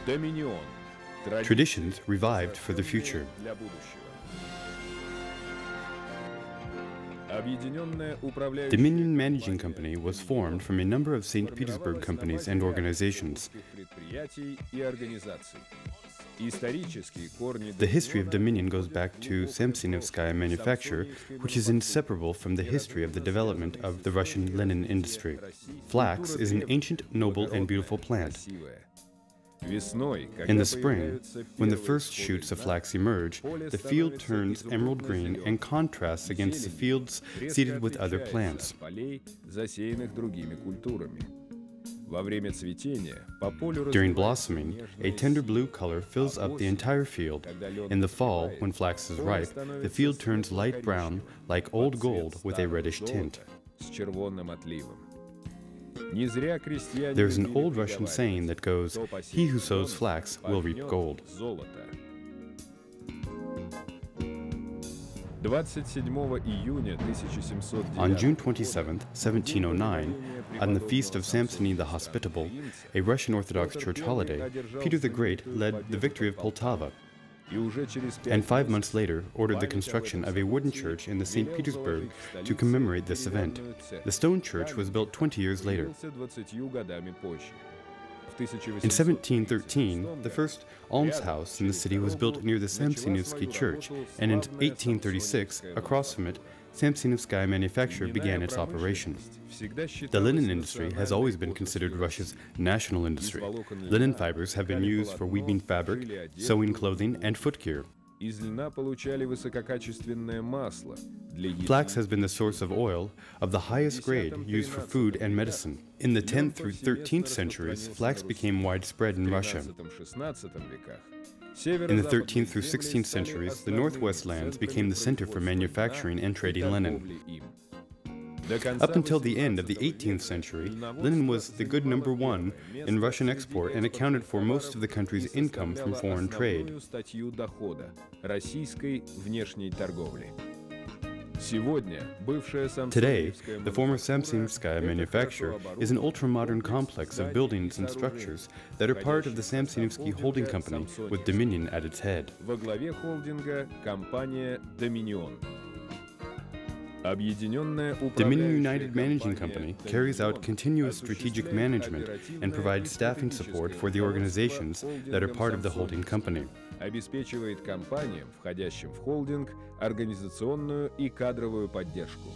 Доминион. Traditions revived for the future. Dominion Managing Company was formed from a number of St. Petersburg companies and organizations. The history of Dominion goes back to Samsonovskaya manufacture, which is inseparable from the history of the development of the Russian linen industry. Flax is an ancient, noble, and beautiful plant. In the spring, when the first shoots of flax emerge, the field turns emerald green and contrasts against the fields seeded with other plants. During blossoming, a tender blue color fills up the entire field. In the fall, when flax is ripe, the field turns light brown, like old gold with a reddish tint. There's an old Russian saying that goes, "He who sows flax will reap gold." On June 27, 1709, on the feast of Samsoni the Hospitable, a Russian Orthodox Church holiday, Peter the Great led the victory of Poltava, and 5 months later ordered the construction of a wooden church in the St. Petersburg to commemorate this event. The stone church was built 20 years later. In 1713, the first almshouse in the city was built near the Samsonovsky Church, and in 1836, across from it, Samsonovskaya manufacture began its operation. The linen industry has always been considered Russia's national industry. Linen fibers have been used for weaving fabric, sewing clothing, and footgear. Flax has been the source of oil of the highest grade used for food and medicine. In the 10th through 13th centuries, flax became widespread in Russia. In the 13th through 16th centuries, the Northwest lands became the center for manufacturing and trading linen. Up until the end of the 18th century, linen was the good number one in Russian export and accounted for most of the country's income from foreign trade. Today, the former Samsonovskaya manufacture is an ultra-modern complex of buildings and structures that are part of the Samsonovsky holding company with Dominion at its head. Dominion United Managing Company carries out continuous strategic management and provides staffing support for the organizations that are part of the holding company. Обеспечивает компаниям, входящим в холдинг, организационную и кадровую поддержку.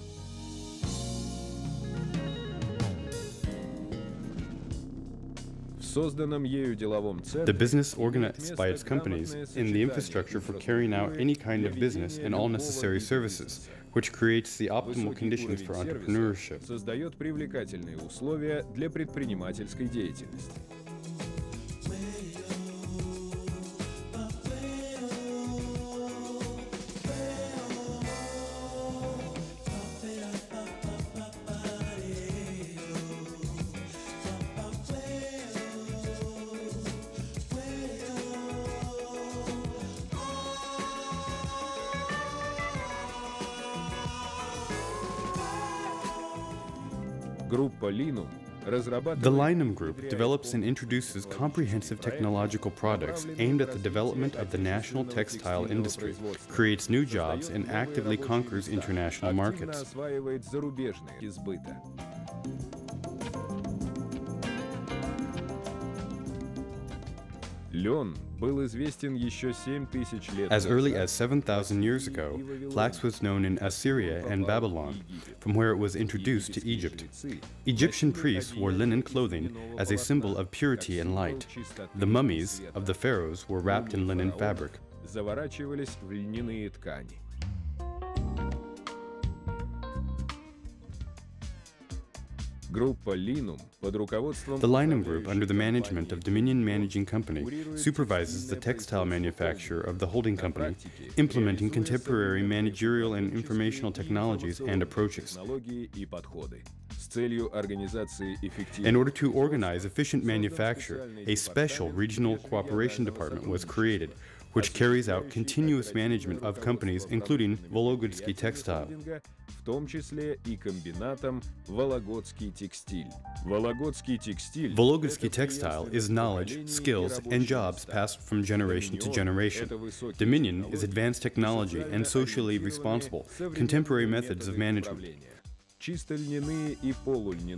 The business organized by its companies in the infrastructure for carrying out any kind of business and all necessary services, which creates the optimal conditions for entrepreneurship. Создает привлекательные условия для предпринимательской деятельности. The Linum Group develops and introduces comprehensive technological products aimed at the development of the national textile industry, creates new jobs, and actively conquers international markets. As early as 7,000 years ago, flax was known in Assyria and Babylon, from where it was introduced to Egypt. Egyptian priests wore linen clothing as a symbol of purity and light. The mummies of the pharaohs were wrapped in linen fabric. The Linum Group, under the management of Dominion Managing Company, supervises the textile manufacture of the holding company, implementing contemporary managerial and informational technologies and approaches. In order to organize efficient manufacture, a special regional cooperation department was created, which carries out continuous management of companies, including Volогодский Textile. В том числе и комбинатом Вологодский текстиль. Вологодский текстиль. Volогодский Textile is knowledge, skills, and jobs passed from generation to generation. Dominion is advanced technology and socially responsible, contemporary methods of management.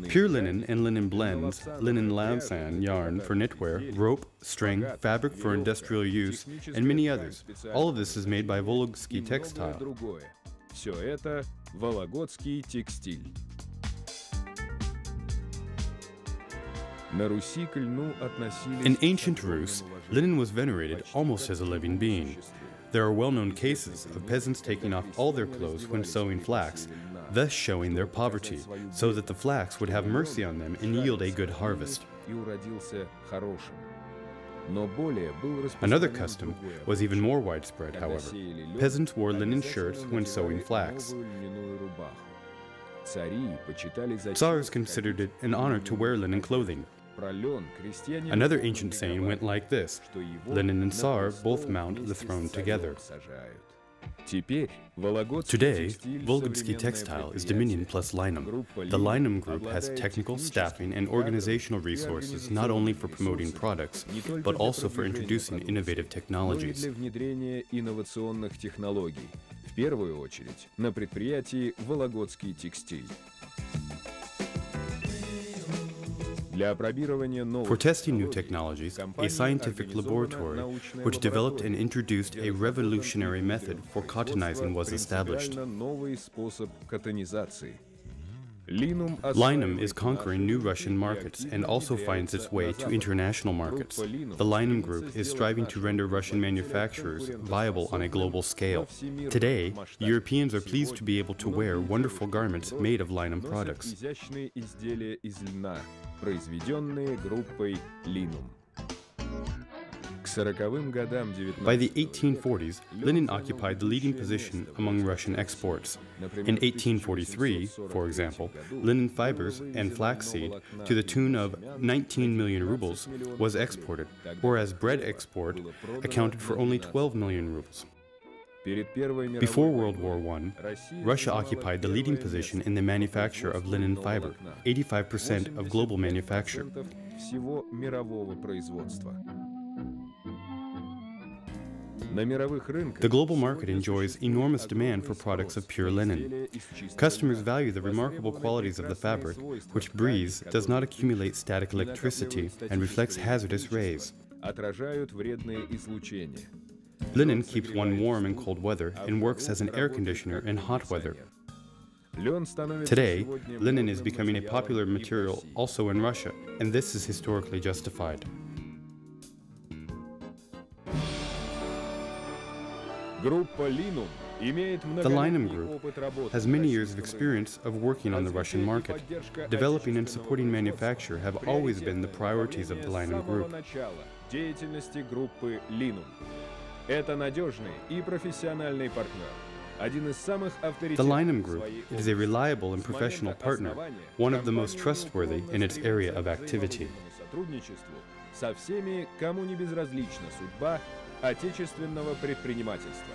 Pure linen and linen blends, linen lamsan yarn for knitwear, rope, string, fabric for industrial use, and many others. All of this is made by Volогодский Textile. Все это Вологодский текстиль. На Руси к льну относились. In ancient Rus, linen was venerated almost as a living being. There are well-known cases of peasants taking off all their clothes when sewing flax, thus showing their poverty, so that the flax would have mercy on them and yield a good harvest. Another custom was even more widespread, however. Peasants wore linen shirts when sewing flax. Tsars considered it an honor to wear linen clothing. Another ancient saying went like this: linen and Tsar both mount the throne together. Today, Volогодский Textile is Dominion plus Linum. The Linum Group has technical, staffing, and organizational resources not only for promoting products, but also for introducing innovative technologies. В первую очередь на предприятии Вологодский текстиль. For testing new technologies, a scientific laboratory which developed and introduced a revolutionary method for cottonizing was established. Linum is conquering new Russian markets and also finds its way to international markets. The Linum Group is striving to render Russian manufacturers viable on a global scale. Today, Europeans are pleased to be able to wear wonderful garments made of Linum products. By the 1840s, linen occupied the leading position among Russian exports. In 1843, for example, linen fibers and flaxseed to the tune of 19 million rubles was exported, whereas bread export accounted for only 12 million rubles. Before World War I, Russia occupied the leading position in the manufacture of linen fiber, 85% of global manufacture. The global market enjoys enormous demand for products of pure linen. Customers value the remarkable qualities of the fabric, which breathes, does not accumulate static electricity, and reflects hazardous rays. Linen keeps one warm in cold weather and works as an air conditioner in hot weather. Today, linen is becoming a popular material also in Russia, and this is historically justified. The Linum Group has many years of experience of working on the Russian market. Developing and supporting manufacture have always been the priorities of the Linum Group. The Linum Group is a reliable and professional partner, one of the most trustworthy in its area of activity. Со всеми, кому не безразлична судьба отечественного предпринимательства.